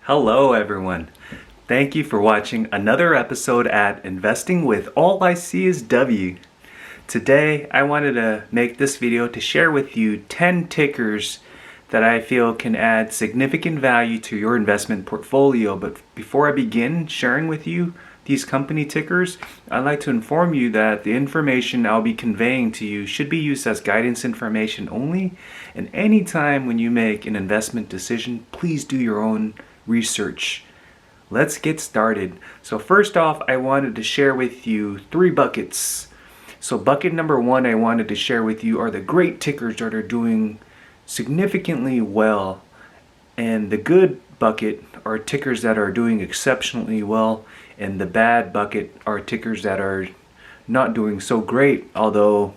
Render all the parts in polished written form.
Hello everyone. Thank you for watching another episode at Investing with All I See is W. Today I wanted to make this video to share with you 10 tickers that I feel can add significant value to your investment portfolio. But before I begin sharing with you these company tickers, I'd like to inform you that the information I'll be conveying to you should be used as guidance information only, and anytime when you make an investment decision, please do your own research. Let's get started. So first off, I wanted to share with you 3 buckets. So bucket number 1 I wanted to share with you are the great tickers that are doing significantly well, and the good bucket are tickers that are doing exceptionally well, and the bad bucket are tickers that are not doing so great. Although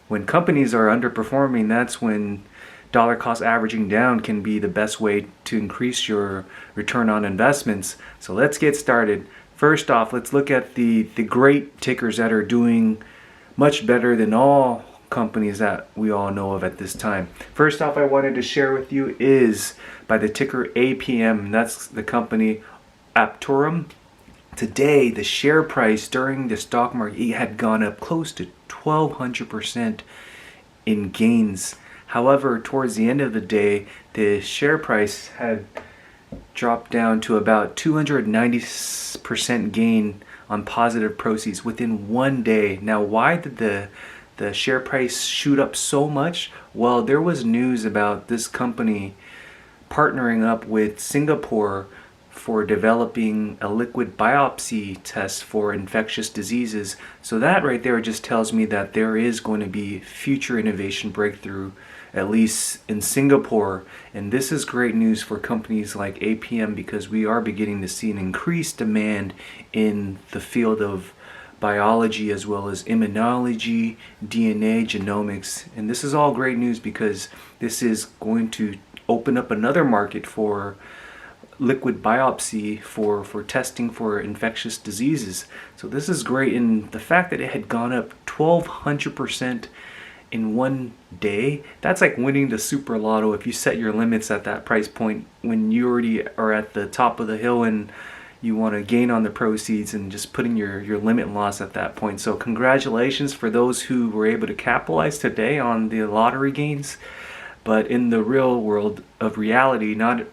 when companies are underperforming, that's when dollar cost averaging down can be the best way to increase your return on investments. So let's get started. First off, let's look at the great tickers that are doing much better than all companies that we all know of at this time. First off, I wanted to share with you is by the ticker APM. That's the company Aptorum. Today, the share price during the stock market had gone up close to 1,200% in gains. However, towards the end of the day, the share price had dropped down to about 290% gain on positive proceeds within one day. Now, why did the share price shoot up so much? Well, there was news about this company partnering up with Singapore for developing a liquid biopsy test for infectious diseases. So that right there just tells me that there is going to be future innovation breakthrough, at least in Singapore. And this is great news for companies like APM, because we are beginning to see an increased demand in the field of biology as well as immunology, DNA, genomics. And this is all great news because this is going to open up another market for liquid biopsy for testing for infectious diseases. So this is great, and the fact that it had gone up 1,200% in one day, that's like winning the super lotto if you set your limits at that price point when you already are at the top of the hill and you want to gain on the proceeds, and just putting your limit loss at that point. So congratulations for those who were able to capitalize today on the lottery gains. But in the real world of reality, not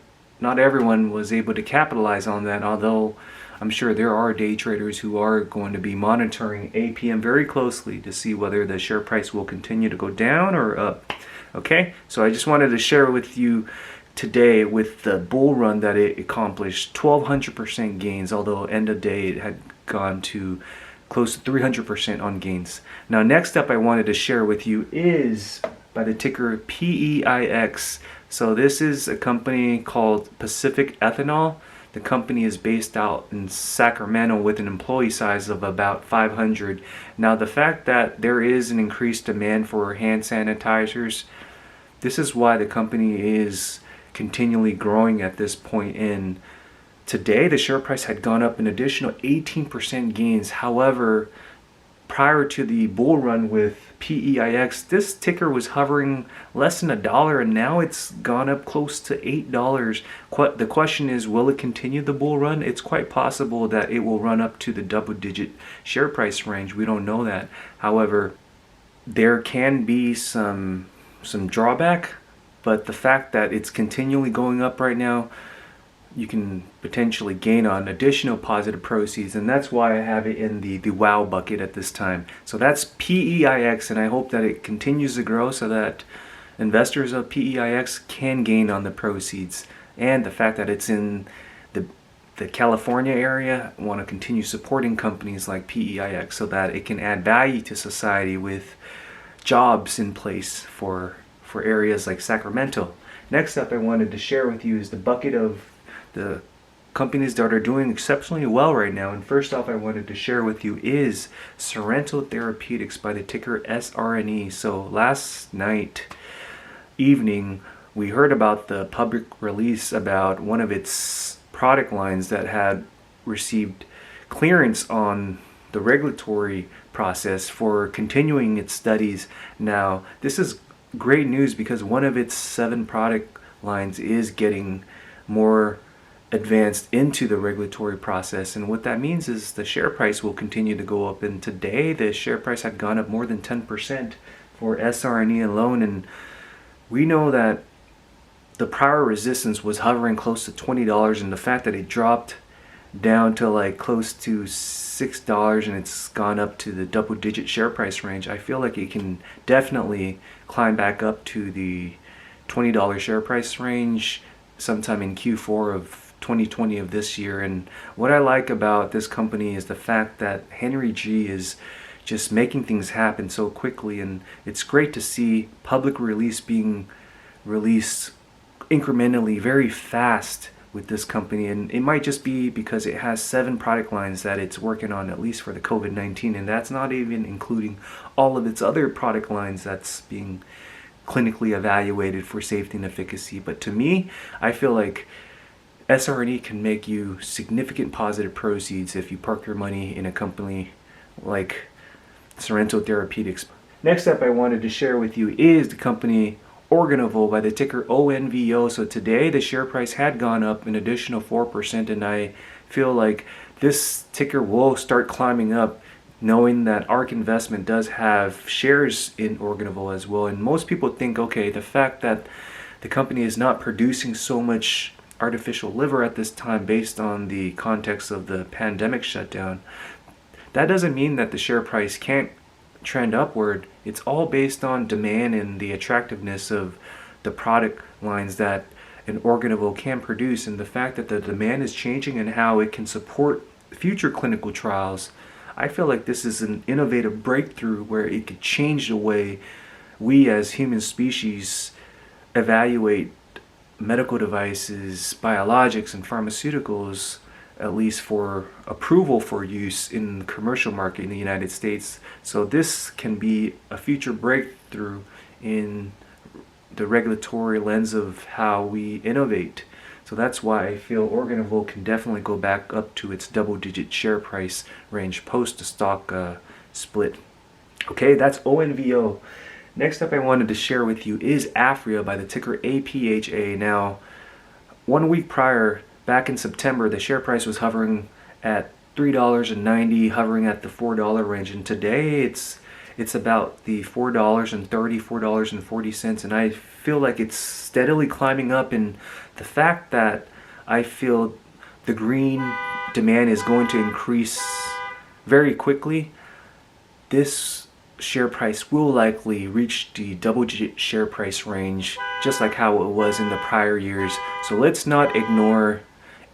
everyone was able to capitalize on that, although I'm sure there are day traders who are going to be monitoring APM very closely to see whether the share price will continue to go down or up. Okay, so I just wanted to share with you today with the bull run that it accomplished 1,200% gains, although end of day it had gone to close to 300% on gains. Now next up I wanted to share with you is by the ticker PEIX. So this is a company called Pacific Ethanol. The company is based out in Sacramento with an employee size of about 500. Now the fact that there is an increased demand for hand sanitizers, this is why the company is continually growing at this point. In today, the share price had gone up an additional 18% gains. However, prior to the bull run with PEIX, this ticker was hovering less than $1, and now it's gone up close to $8. The question is, will it continue the bull run? It's quite possible that it will run up to the double-digit share price range. We don't know that. However, there can be some drawback, but the fact that it's continually going up right now, you can potentially gain on additional positive proceeds, and that's why I have it in the wow bucket at this time. So that's PEIX, and I hope that it continues to grow so that investors of PEIX can gain on the proceeds. And the fact that it's in the California area, I want to continue supporting companies like PEIX so that it can add value to society with jobs in place for areas like Sacramento. Next up I wanted to share with you is the bucket of the companies that are doing exceptionally well right now. And first off I wanted to share with you is Sorrento Therapeutics by the ticker SRNE. So last night evening we heard about the public release about one of its product lines that had received clearance on the regulatory process for continuing its studies. Now this is great news because one of its 7 product lines is getting more advanced into the regulatory process. And what that means is the share price will continue to go up. And today the share price had gone up more than 10% for SRNE alone. And we know that the prior resistance was hovering close to $20, and the fact that it dropped down to like close to $6 and it's gone up to the double-digit share price range, I feel like it can definitely climb back up to the $20 share price range sometime in Q4 of 2020 of this year. And what I like about this company is the fact that Henry G is just making things happen so quickly, and it's great to see public release being released incrementally very fast with this company. And it might just be because it has 7 product lines that it's working on, at least for the COVID-19, and that's not even including all of its other product lines that's being clinically evaluated for safety and efficacy. But to me, I feel like SRNE can make you significant positive proceeds if you park your money in a company like Sorrento Therapeutics. Next up, I wanted to share with you is the company ONVO by the ticker ONVO. So today the share price had gone up an additional 4%, and I feel like this ticker will start climbing up, knowing that ARK Investment does have shares in ONVO as well. And most people think, okay, the fact that the company is not producing so much artificial liver at this time based on the context of the pandemic shutdown, that doesn't mean that the share price can't trend upward. It's all based on demand and the attractiveness of the product lines that an ONVO can produce, and the fact that the demand is changing and how it can support future clinical trials. I feel like this is an innovative breakthrough where it could change the way we as human species evaluate medical devices, biologics, and pharmaceuticals, at least for approval for use in the commercial market in the United States. So this can be a future breakthrough in the regulatory lens of how we innovate. So that's why I feel ONVO can definitely go back up to its double-digit share price range post the stock split. Okay, that's ONVO. Next up I wanted to share with you is APHA by the ticker APHA. Now, 1 week prior, back in September, the share price was hovering at $3.90, hovering at the $4 range, and today it's about the $4.30, $4.40, and I feel like it's steadily climbing up. And the fact that I feel the green demand is going to increase very quickly, this share price will likely reach the double-digit share price range, just like how it was in the prior years. So let's not ignore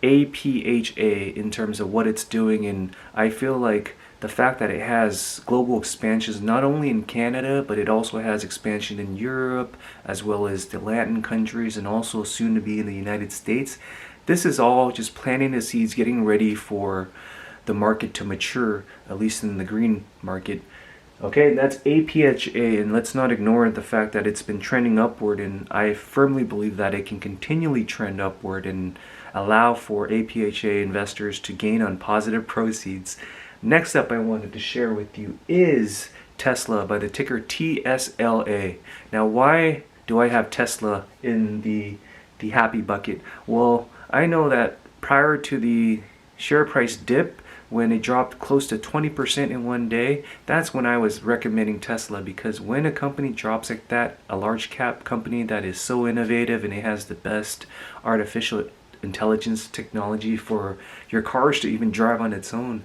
APHA in terms of what it's doing. And I feel like the fact that it has global expansions not only in Canada, but it also has expansion in Europe as well as the Latin countries, and also soon to be in the United States. This is all just planting the seeds, getting ready for the market to mature, at least in the green market. Okay, that's APHA, and let's not ignore the fact that it's been trending upward, and I firmly believe that it can continually trend upward and allow for APHA investors to gain on positive proceeds. Next up I wanted to share with you is Tesla by the ticker TSLA. Now, why do I have Tesla in the happy bucket? Well, I know that prior to the share price dip, when it dropped close to 20% in one day, that's when I was recommending Tesla, because when a company drops like that, a large cap company that is so innovative and it has the best artificial intelligence technology for your cars to even drive on its own,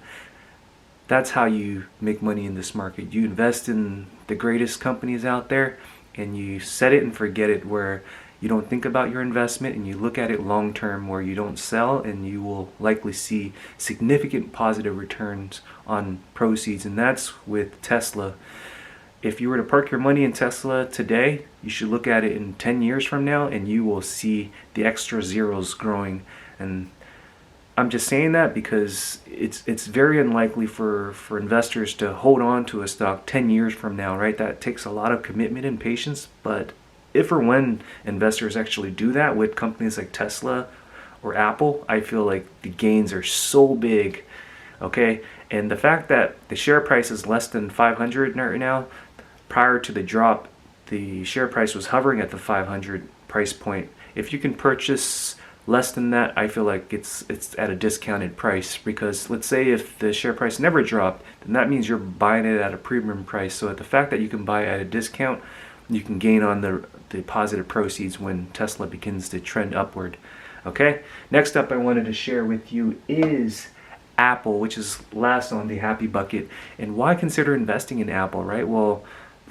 that's how you make money in this market. You invest in the greatest companies out there and you set it and forget it, where you don't think about your investment and you look at it long term, where you don't sell, and you will likely see significant positive returns on proceeds. And that's with Tesla. If you were to park your money in Tesla today, you should look at it in 10 years from now and you will see the extra zeros growing. And I'm just saying that because it's very unlikely for investors to hold on to a stock 10 years from now, right? That takes a lot of commitment and patience. But if or when investors actually do that with companies like Tesla or Apple, I feel like the gains are so big. Okay, and the fact that the share price is less than 500 right now, prior to the drop, the share price was hovering at the 500 price point. If you can purchase Less than that, I feel like it's at a discounted price, because let's say if the share price never dropped, then that means you're buying it at a premium price. So the fact that you can buy at a discount, you can gain on the positive proceeds when Tesla begins to trend upward. Okay, next up I wanted to share with you is Apple, which is last on the happy bucket. And why consider investing in Apple, right? Well,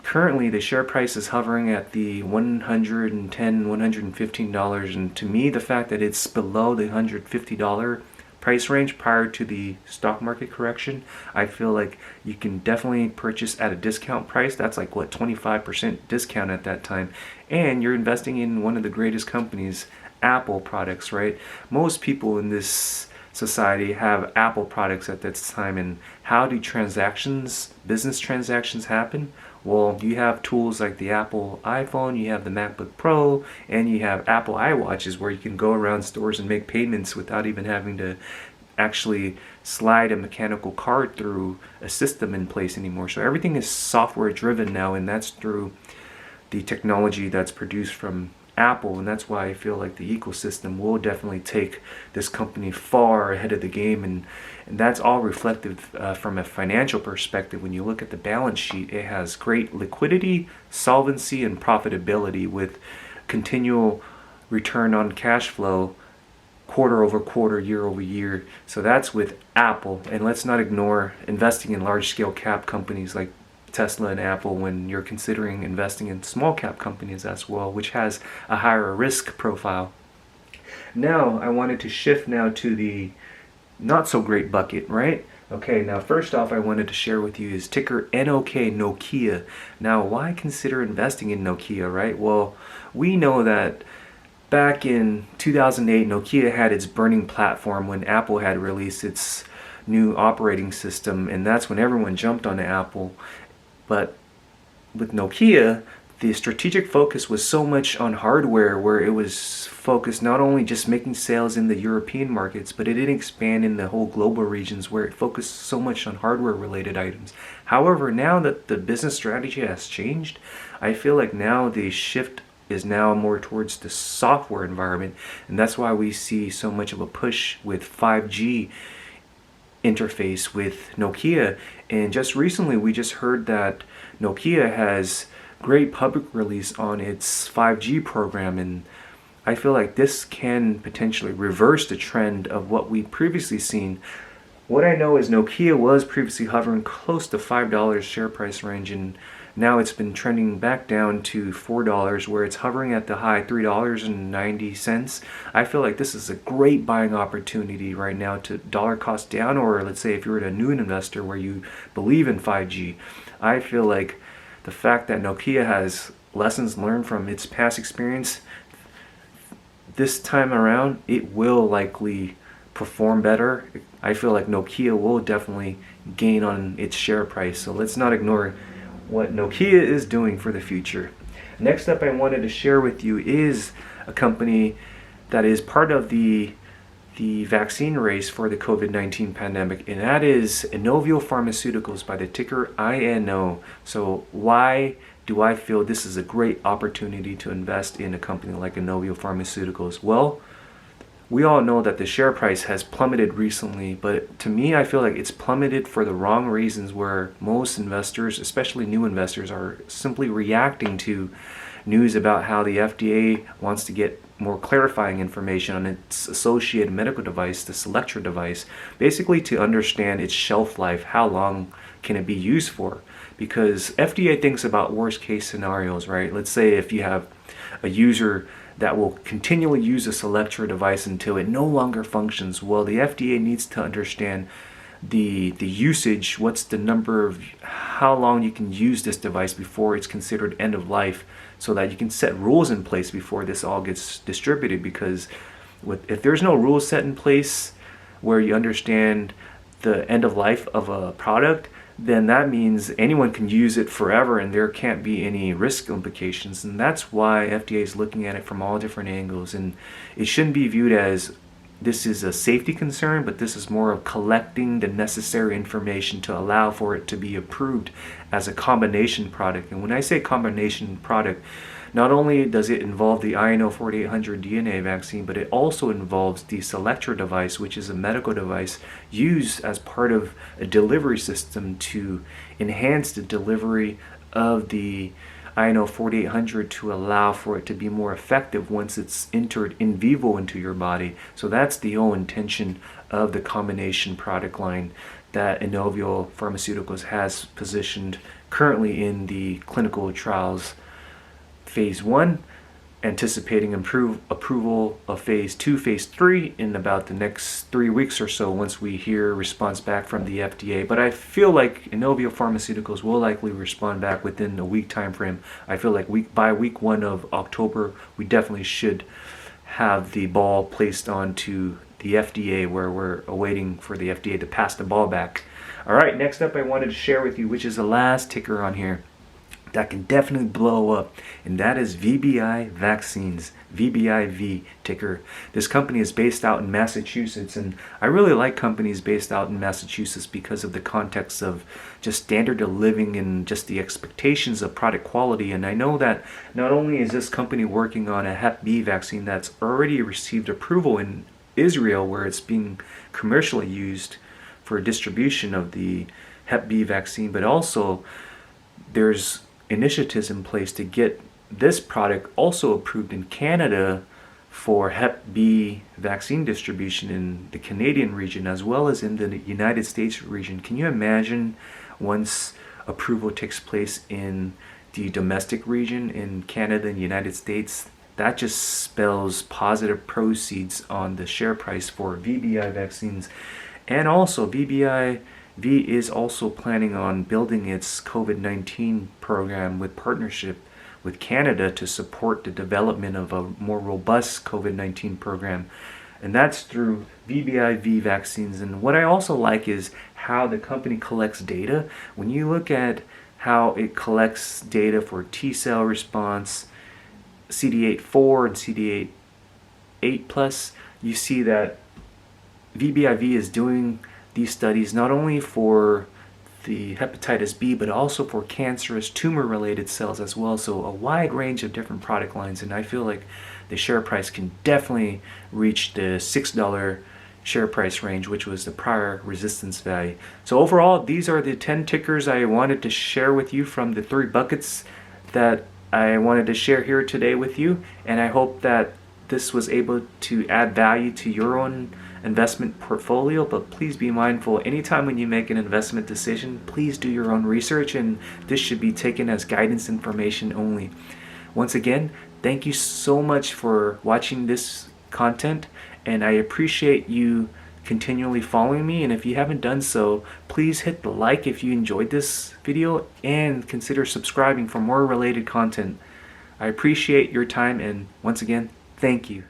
currently the share price is hovering at the $110, $115, and to me the fact that it's below the $150 price range prior to the stock market correction, I feel like you can definitely purchase at a discount price. That's like what, 25% discount at that time, and you're investing in one of the greatest companies, Apple products, right? Most people in this society have Apple products at this time. And how do business transactions happen? Well, you have tools like the Apple iPhone, you have the MacBook Pro, and you have Apple iWatches where you can go around stores and make payments without even having to actually slide a mechanical card through a system in place anymore. So everything is software driven now, and that's through the technology that's produced from Apple, and that's why I feel like the ecosystem will definitely take this company far ahead of the game, and that's all reflective from a financial perspective. When you look at the balance sheet, it has great liquidity, solvency, and profitability with continual return on cash flow quarter over quarter, year over year. So that's with Apple. And let's not ignore investing in large scale cap companies like Tesla and Apple when you're considering investing in small cap companies as well, which has a higher risk profile. Now I wanted to shift now to the not so great bucket, right? Okay, now first off I wanted to share with you is ticker NOK, Nokia. Now why consider investing in Nokia, right? Well, we know that back in 2008 Nokia had its burning platform when Apple had released its new operating system, and that's when everyone jumped on Apple. But with Nokia, the strategic focus was so much on hardware, where it was focused not only just making sales in the European markets, but it didn't expand in the whole global regions where it focused so much on hardware related items. However, now that the business strategy has changed, I feel like now the shift is now more towards the software environment, and that's why we see so much of a push with 5G interface with Nokia. And just recently we just heard that Nokia has great public release on its 5G program, and I feel like this can potentially reverse the trend of what we previously seen. What I know is Nokia was previously hovering close to $5 share price range, and now it's been trending back down to $4, where it's hovering at the high $3.90. I feel like this is a great buying opportunity right now to dollar cost down, or let's say if you're a new investor where you believe in 5G. I feel like the fact that Nokia has lessons learned from its past experience, this time around it will likely perform better. I feel like Nokia will definitely gain on its share price. So let's not ignore what Nokia is doing for the future. Next up I wanted to share with you is a company that is part of the vaccine race for the COVID-19 pandemic, and that is INO Pharmaceuticals by the ticker INO. So why do I feel this is a great opportunity to invest in a company like INO Pharmaceuticals? Well, we all know that the share price has plummeted recently, but to me I feel like it's plummeted for the wrong reasons, where most investors, especially new investors, are simply reacting to news about how the FDA wants to get more clarifying information on its associated medical device, the Selectra device, basically to understand its shelf life, how long can it be used for. Because FDA thinks about worst case scenarios, right? Let's say if you have a user that will continually use a Selectra device until it no longer functions. Well, the FDA needs to understand the usage, what's the number of how long you can use this device before it's considered end of life, so that you can set rules in place before this all gets distributed. Because if there's no rules set in place where you understand the end of life of a product, then that means anyone can use it forever and there can't be any risk implications. And that's why FDA is looking at it from all different angles, and it shouldn't be viewed as this is a safety concern, but this is more of collecting the necessary information to allow for it to be approved as a combination product. And when I say combination product, Not only does it involve the INO 4800 DNA vaccine, but it also involves the Selectra device, which is a medical device used as part of a delivery system to enhance the delivery of the INO 4800 to allow for it to be more effective once it's entered in vivo into your body. So that's the whole intention of the combination product line that INO Pharmaceuticals has positioned currently in the clinical trials phase 1, anticipating approval of phase 2, phase 3 in about the next 3 weeks or so once we hear response back from the FDA. But I feel like INO Pharmaceuticals will likely respond back within a week time frame. I feel like by week 1 of October, we definitely should have the ball placed onto the FDA, where we're awaiting for the FDA to pass the ball back. All right, next up I wanted to share with you, which is the last ticker on here that can definitely blow up, and that is VBI Vaccines, VBIV ticker. This company is based out in Massachusetts, and I really like companies based out in Massachusetts because of the context of just standard of living and just the expectations of product quality. And I know that not only is this company working on a Hep B vaccine that's already received approval in Israel, where it's being commercially used for distribution of the Hep B vaccine, but also there's initiatives in place to get this product also approved in Canada for Hep B vaccine distribution in the Canadian region as well as in the United States region. Can you imagine once approval takes place in the domestic region in Canada and United States? That just spells positive proceeds on the share price for VBI vaccines. And also VBIV is also planning on building its COVID-19 program with partnership with Canada to support the development of a more robust COVID-19 program. And that's through VBIV vaccines. And what I also like is how the company collects data. When you look at how it collects data for T-cell response, CD8-4 and CD8+, you see that VBIV is doing these studies not only for the hepatitis B, but also for cancerous tumor-related cells as well. So a wide range of different product lines, and I feel like the share price can definitely reach the $6 share price range, which was the prior resistance value. So overall, these are the 10 tickers I wanted to share with you from the 3 buckets that I wanted to share here today with you, and I hope that this was able to add value to your own investment portfolio. But please be mindful, anytime when you make an investment decision, please do your own research, and this should be taken as guidance information only. Once again, thank you so much for watching this content, and I appreciate you continually following me. And if you haven't done so, please hit the like if you enjoyed this video and consider subscribing for more related content. I appreciate your time, and once again, thank you.